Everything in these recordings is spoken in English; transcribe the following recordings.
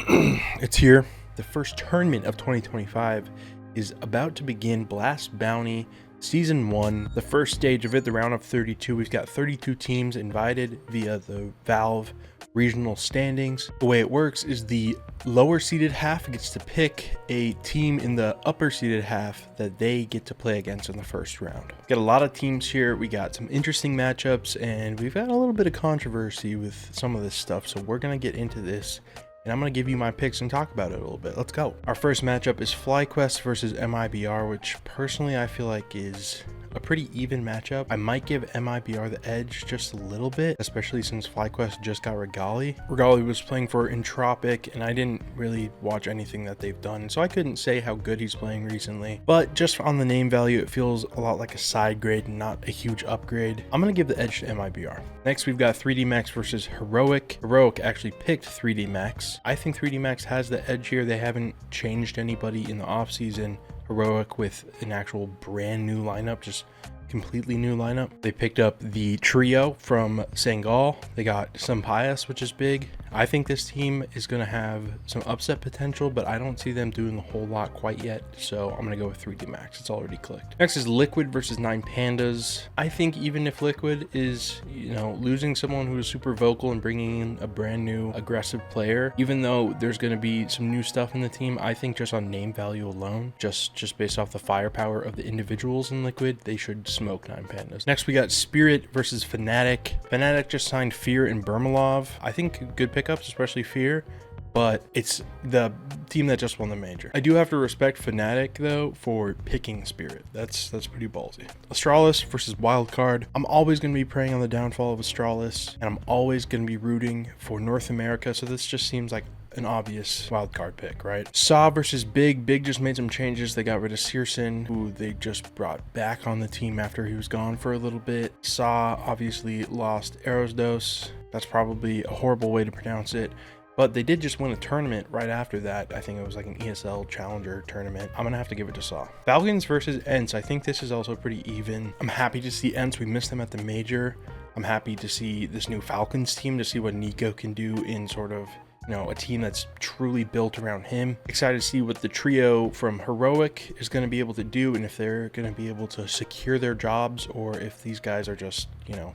It's here. The first tournament of 2025 is about to begin. Blast Bounty Season 1, the first stage of it, the round of 32. We've got 32 teams invited via the Valve regional standings. The way it works is the lower seeded half gets to pick a team in the upper seeded half that they get to play against in the first round. Got a lot of teams here. We got some interesting matchups, and we've got a little bit of controversy with some of this stuff. So we're going to get into this, and I'm going to give you my picks and talk about it a little bit. Let's go. Our first matchup is FlyQuest versus MIBR, which personally I feel like is a pretty even matchup. I might give MIBR the edge just a little bit, especially since FlyQuest just got Regali. Regali was playing for Entropic, and I didn't really watch anything that they've done, so I couldn't say how good he's playing recently. But just on the name value, it feels a lot like a side grade and not a huge upgrade. I'm going to give the edge to MIBR. Next, we've got 3D Max versus Heroic. Heroic actually picked 3D Max. I think 3D Max has the edge here. They haven't changed anybody in the offseason. Heroic with an actual brand new lineup, just completely new lineup. They picked up the trio from Sangal. They got some Pius, which is big. I think this team is going to have some upset potential, but I don't see them doing a whole lot quite yet. So I'm going to go with 3D Max. It's already clicked. Next is Liquid versus 9 Pandas. I think even if Liquid is, losing someone who is super vocal and bringing in a brand new aggressive player, even though there's going to be some new stuff in the team, I think just on name value alone, just based off the firepower of the individuals in Liquid, they should smoke 9 Pandas. Next, we got Spirit versus Fanatic. Fanatic just signed Fear and Bermalov. I think good pickups, especially Fear, but it's the team that just won the major. I do have to respect Fnatic though for picking Spirit. That's pretty ballsy. Astralis versus Wildcard. I'm always going to be preying on the downfall of Astralis, and I'm always going to be rooting for North America, so this just seems like an obvious wildcard pick, right? Saw versus Big. Big just made some changes. They got rid of Searson, who they just brought back on the team after he was gone for a little bit. Saw obviously lost Erosdos. That's probably a horrible way to pronounce it, but they did just win a tournament right after that. I think it was like an ESL Challenger tournament. I'm gonna have to give it to Saw. Falcons versus Ents. I think this is also pretty even. I'm happy to see Ents. We missed them at the major. I'm happy to see this new Falcons team, to see what Nico can do in sort of a team that's truly built around him. Excited to see what the trio from Heroic is going to be able to do, and if they're going to be able to secure their jobs, or if these guys are just,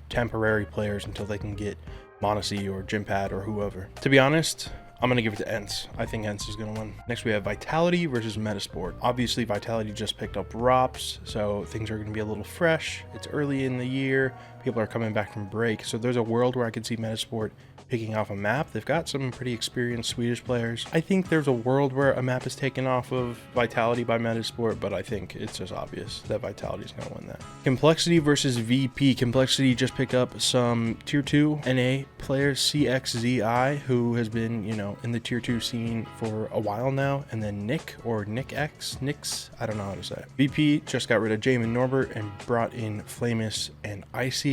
temporary players until they can get Monacy or Gympad or whoever. To be honest, I'm going to give it to Ents. I think Ents is going to win. Next, we have Vitality versus Metasport. Obviously, Vitality just picked up Rops, so things are going to be a little fresh. It's early in the year. People are coming back from break, so there's a world where I could see Metasport picking off a map. They've got some pretty experienced Swedish players. I think there's a world where a map is taken off of Vitality by Metasport, but I think it's just obvious that Vitality is going to win that. Complexity versus VP. Complexity just picked up some tier 2 NA players, CXZI, who has been, in the tier 2 scene for a while now, and then Nick, I don't know how to say it. VP just got rid of Jamin Norbert and brought in Flamus and Icy.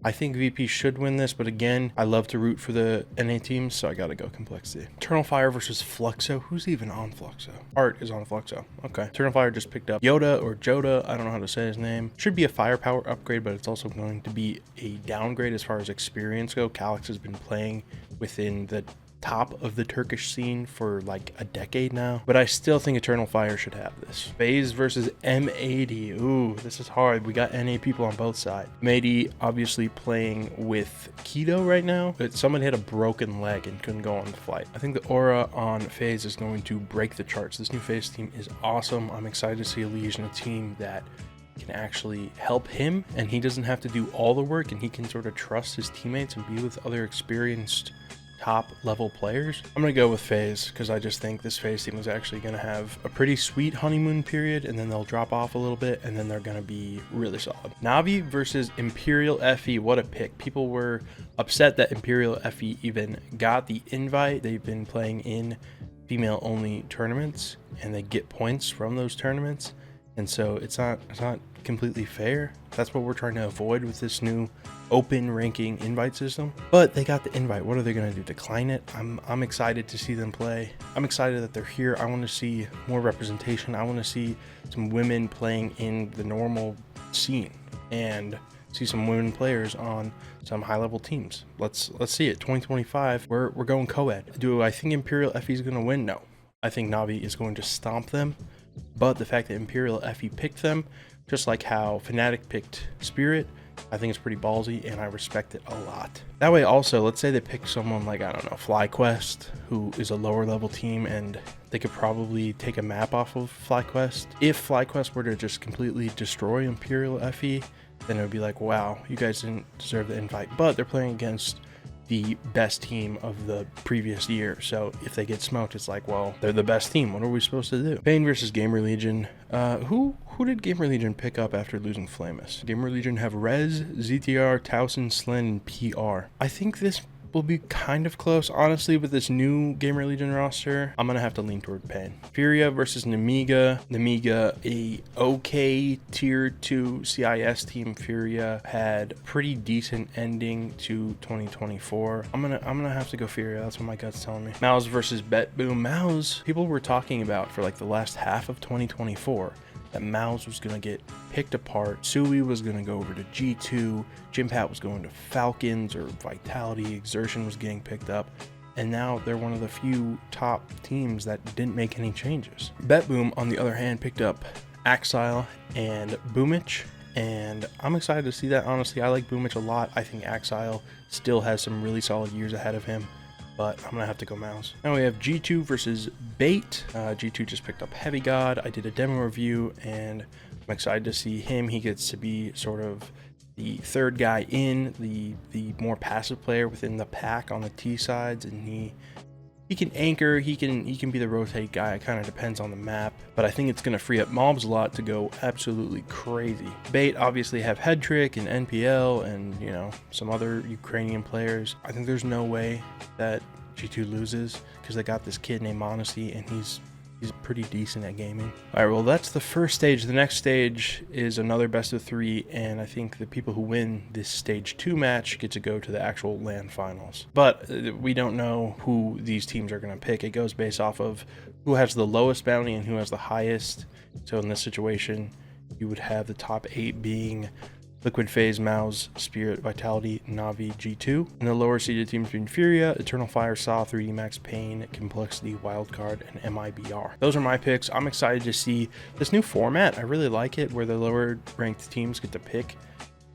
I think VP should win this, but again, I love to root for the NA teams, so I gotta go Complexity. TurnalFire versus Fluxo. Who's even on Fluxo? Art is on Fluxo. Okay. TurnalFire just picked up Yoda or Joda. I don't know how to say his name. Should be a firepower upgrade, but it's also going to be a downgrade as far as experience go. Calyx has been playing within the top of the Turkish scene for like a decade now, but I still think TurnalFire should have this. FaZe versus M80. Ooh, this is hard. We got NA people on both sides. M80 obviously playing with Keto right now, but someone hit a broken leg and couldn't go on the flight. I think the aura on FaZe is going to break the charts. This new FaZe team is awesome. I'm excited to see a Legion, a team that can actually help him, and he doesn't have to do all the work, and he can sort of trust his teammates and be with other experienced top level players. I'm gonna go with FaZe because I just think this FaZe team is actually gonna have a pretty sweet honeymoon period, and then they'll drop off a little bit, and then they're gonna be really solid. Navi versus Imperial Fe. What a pick. People were upset that Imperial Fe even got the invite. They've been playing in female only tournaments, and they get points from those tournaments, and so it's not completely fair. That's what we're trying to avoid with this new open ranking invite system. But they got the invite. What are they going to do? Decline it? I'm excited to see them play. I'm excited that they're here. I want to see more representation. I want to see some women playing in the normal scene. And see some women players on some high-level teams. Let's see it. 2025, we're going co-ed. Do I think Imperial Fe is going to win? No. I think Navi is going to stomp them. But the fact that Imperial Fe picked them, just like how Fanatic picked Spirit, I think it's pretty ballsy, and I respect it a lot. That way also, let's say they pick someone like, I don't know, FlyQuest, who is a lower level team, and they could probably take a map off of FlyQuest. If FlyQuest were to just completely destroy Imperial Fe, then it would be like, wow, you guys didn't deserve the invite. But they're playing against the best team of the previous year, so if they get smoked, it's like, well, they're the best team. What are we supposed to do? Pain versus Gamer Legion. Who did Gamer Legion pick up after losing Flamus? Gamer Legion have Rez, ZTR, Towson, Slin, and PR. I think this will be kind of close. Honestly, with this new Gamer Legion roster, I'm gonna have to lean toward Pain. Furia versus Nemiga. Nemiga, a okay tier 2 CIS team. Furia had pretty decent ending to 2024. I'm gonna have to go Furia. That's what my gut's telling me. Mouse versus Bet Boom. Mouse, people were talking about for like the last half of 2024 that Mouse was going to get picked apart. Sui was going to go over to G2. Jimpat was going to Falcons, or Vitality. Exertion was getting picked up. And now they're one of the few top teams that didn't make any changes. BetBoom, on the other hand, picked up Axile and Boomich. And I'm excited to see that. Honestly, I like Boomich a lot. I think Axile still has some really solid years ahead of him, but I'm gonna have to go Mouse. Now we have G2 versus Bait. G2 just picked up Heavy God. I did a demo review, and I'm excited to see him. He gets to be sort of the third guy in, the more passive player within the pack on the T sides, and he can anchor, he can be the rotate guy. It kind of depends on the map, but I think it's gonna free up mobs a lot to go absolutely crazy. Bait obviously have Head Trick and NPL and, you know, some other Ukrainian players. I think there's no way that G2 loses because they got this kid named Monacy, and he's pretty decent at gaming. All right, well, that's the first stage. The next stage is another best of 3, and I think the people who win this stage 2 match get to go to the actual LAN finals. But we don't know who these teams are going to pick. It goes based off of who has the lowest bounty and who has the highest. So in this situation, you would have the top 8 being Liquid, FaZe, Mouse, Spirit, Vitality, Navi, G2. And the lower seeded teams being Furia, TurnalFire, Saw, 3D Max, Pain, Complexity, Wildcard, and MIBR. Those are my picks. I'm excited to see this new format. I really like it, where the lower ranked teams get to pick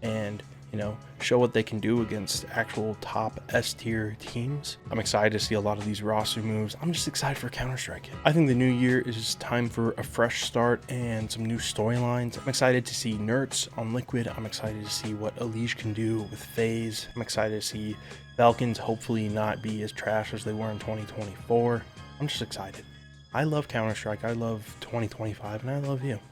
and, you know, show what they can do against actual top S tier teams. I'm excited to see a lot of these roster moves. I'm just excited for Counter-Strike. I think the new year is time for a fresh start and some new storylines. I'm excited to see Nerds on Liquid. I'm excited to see what Elige can do with FaZe. I'm excited to see Falcons hopefully not be as trash as they were in 2024. I'm just excited. I love Counter-Strike. I love 2025, and I love you.